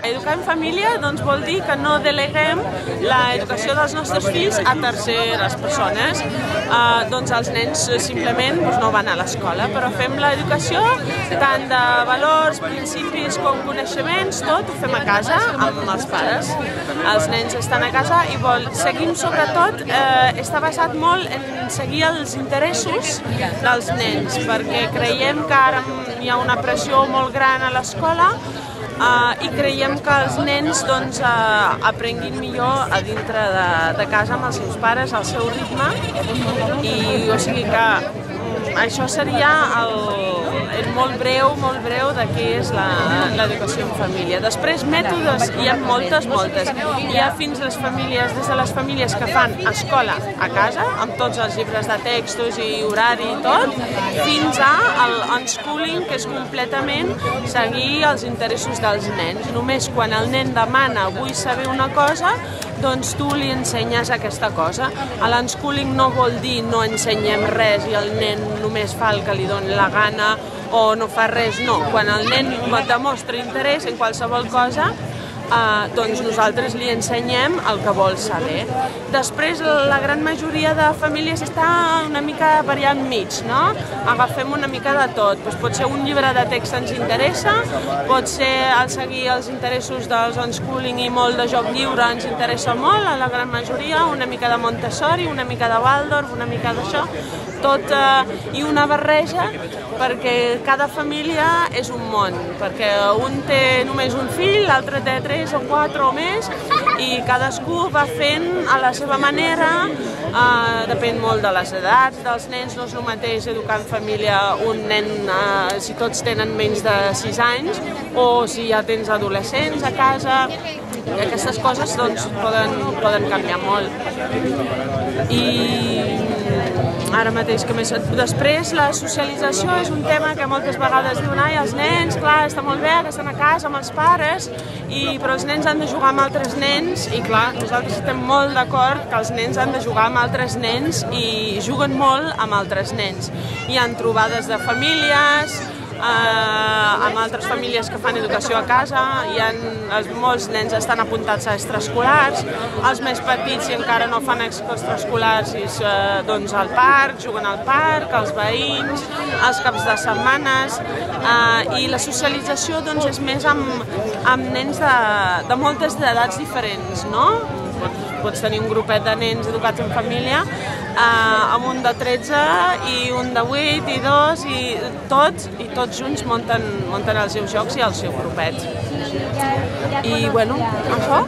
Educar en família vol dir que no deleguem l'educació dels nostres fills a terceres persones. Els nens simplement no van a l'escola, però fem l'educació tant de valors, principis com coneixements, tot ho fem a casa amb els pares. Els nens estan a casa i seguim sobretot, està basat molt en seguir els interessos dels nens, perquè creiem que ara hi ha una pressió molt gran a l'escola i creiem que els nens aprenguin millor a dintre de casa amb els seus pares, al seu ritme, i o sigui que això seria molt breu de què és l'educació en família. Després, mètodes, hi ha moltes. Hi ha fins des de les famílies que fan escola a casa, amb tots els llibres de textos i horari i tot, fins al unschooling, que és completament seguir els interessos dels nens. Només quan el nen demana vull saber una cosa, doncs tu li ensenyes aquesta cosa. L'unschooling no vol dir no ensenyem res i el nen només fa el que li doni la gana o no fa res, no. Quan el nen demostra interès en qualsevol cosa, doncs nosaltres li ensenyem el que vol saber. Després, la gran majoria de famílies està una mica per allà enmig, no? Agafem una mica de tot. Pot ser un llibre de text ens interessa, pot ser seguir els interessos dels unschooling i molt de joc lliure ens interessa molt, a la gran majoria, una mica de Montessori, una mica de Waldorf, una mica d'això, tot i una barreja, perquè cada família és un món, perquè un té només un fill, l'altre té 3 o 4 o més, i cadascú va fent a la seva manera, depèn molt de les edats dels nens, no és el mateix educar en família un nen si tots tenen menys de 6 anys o si ja tens adolescents a casa. Aquestes coses poden canviar molt. I ara mateix, que més? Després, la socialització és un tema que moltes vegades diuen els nens, clar, està molt bé que estan a casa amb els pares, però els nens han de jugar amb altres nens i clar, nosaltres estem molt d'acord que els nens han de jugar amb altres nens i juguen molt amb altres nens. Hi ha trobades de famílies, amb altres famílies que fan educació a casa, molts nens estan apuntats a extraescolars, els més petits, si encara no fan extraescolars, doncs al parc, juguen al parc, els veïns, els caps de setmanes, i la socialització és més amb nens de moltes edats diferents, no? Pots tenir un grupet de nens educats en família, amb un de 13 i un de 8 i 2, i tots junts munten els seus jocs i el seu grupet. I, bueno, això.